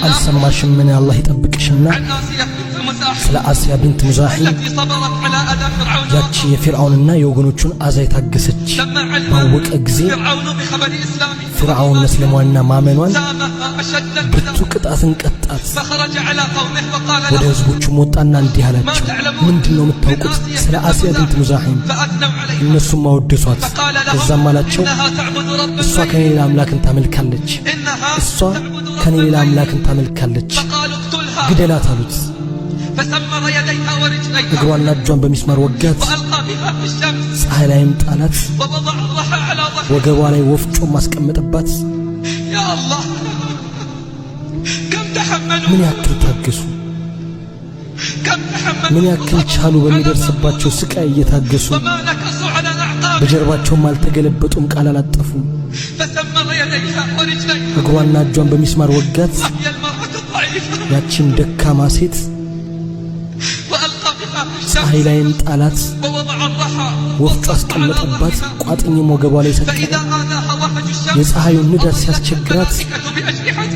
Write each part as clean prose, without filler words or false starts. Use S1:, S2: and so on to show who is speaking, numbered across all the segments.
S1: አልሰማሽም ምን አላህ ይጠብቅሽና ስለ አስያ ቢንት ሙዛሂም ያቺ የፊርዓውንና የወገኖቹን አዛ የታገሰች ባወቀ ጊዜ ፊርዓውን መስለሟንና ማመኗን ብርቱ ቅጣትን ቀጣት። ወደ ህዝቦቹም ወጣና እንዲህ አላቸው፣ ምንድነው የምታውቁት ስለ አስያ ቢንት ሙዛሂም? እነሱም አወደሷት። ከዛም አላቸው፣ እሷ ከኔ ሌላ አምላክን ታመልካለች፣ እሷ ከኔ ሌላ አምላክን ታመልካለች፣ ግደላት አሉት። እግሯና እጇን በሚስማር ወጋት፣ ፀሐይ ላይም ጣላት፣ ወገቧ ላይ ወፍጮ ማስቀመጠባት። ምን ያክል ታገሱ፣ ምን ያክል ቻሉ። በሚደርስባቸው ስቃይ እየታገሱ በጀርባቸውም አልተገለበጡም፣ ቃል አላጠፉም። እግሯና እጇን በሚስማር ወጋት፣ ያቺን ደካማ ሴት ፀሐይ ላይም ጣላት፣ ወፍጮ አስቀመጠባት፣ ቋጥኝም ወገቧ ላይ ሰቀለ። የፀሐዩን ንዳድ ሲያስቸግራት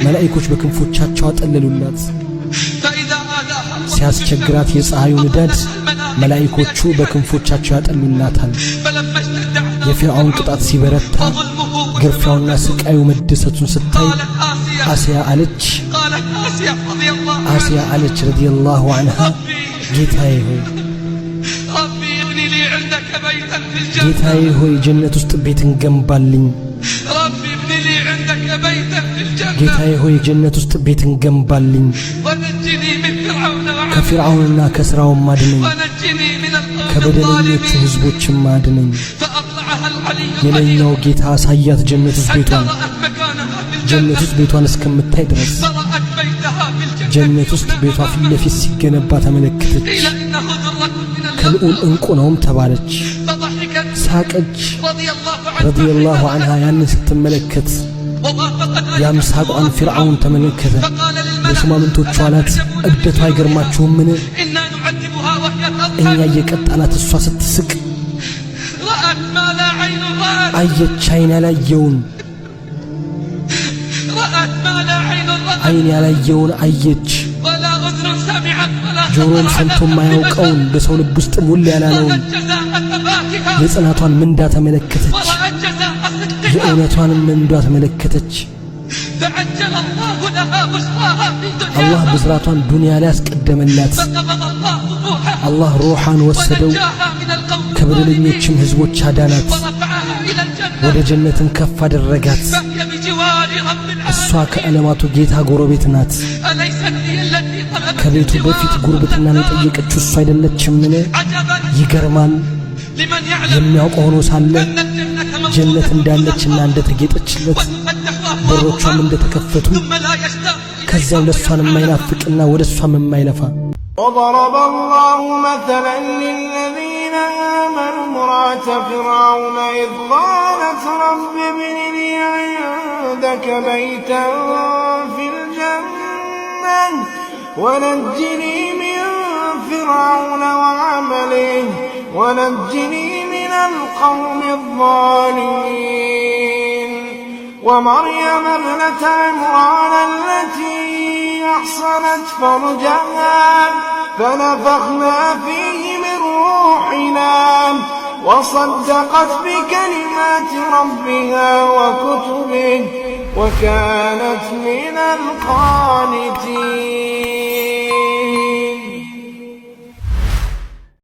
S1: መላእክቶች በክንፎቻቸው አጠለሉላት። ሲያስቸግራት የፀሐዩ ንዳድ መላእክቶቹ በክንፎቻቸው ያጠሉላታል። የፊርዓውን ቅጣት ሲበረታ ግርፋውና ስቃዩ መደሰቱን ስታይ አስያ አለች ረዲየላሁ ዐንሃ፣ ጌታዬ ሆይ ጀነት ውስጥ ቤትን ገንባልኝ፣ ጌታዬ ሆይ ጀነት ውስጥ ቤትን ገንባልኝ፣ ከፊርዓውንና ከስራውም አድነኝ፣ ከበደለኞቹ ህዝቦችም አድነኝ። የላይኛው ጌታ አሳያት ጀነት ውስጥ ቤቷን እስከምታይ ድረስ። ጀነት ውስጥ ቤቷ ፊት ለፊት ሲገነባ ተመለከተች። ከልዑል እንቁ ነውም ተባለች። ሳቀች ረዲየላሁ ዐንሃ ያንን ስትመለከት። ያም ሳቋን ፊርዓውን ተመለከተ። ለሹማምንቶቹ አላት፣ እብደቷ አይገርማችሁምን? እኛ እየቀጣናት እሷ ስትስቅ አየች። አይን ያላየውን አየች። ጆሮም ሰምቶ የማያውቀውን በሰው ልብ ውስጥ ሙሉ ያላለውን የጽናቷን ምንዳ ተመለከተች። የእውነቷንም ምንዳ ተመለከተች። አላህ ብስራቷን ዱንያ ላይ አስቀደመላት። አላህ ሩሃን ወሰደው፣ ከበደለኞችም ህዝቦች አዳናት፣ ወደ ጀነትም ከፍ አደረጋት። እሷ ከዓለማቱ ጌታ ጎረቤት ናት። ከቤቱ በፊት ጉርብትናን የጠየቀችው እሷ አይደለችምን? ይገርማል። የሚያውቀው ሆኖ ሳለ ጀነት እንዳለችና እንደተጌጠችለት በሮቿም እንደተከፈቱ ከዚያም ለሷን የማይናፍቅና ወደ እሷም የማይለፋ
S2: وضرب الله مثلا للذين آمنوا امرأة فرعون إذ قالت رب ابن لي عندك بيتا في الجنة ونجني من فرعون وعمله ونجني من القوم الظالمين ومريم ابنة عمران التي أحصنت فرجها فنفخنا فيه من روحنا وصدقت بكلمات ربها وكتبه وكانت من القانتين.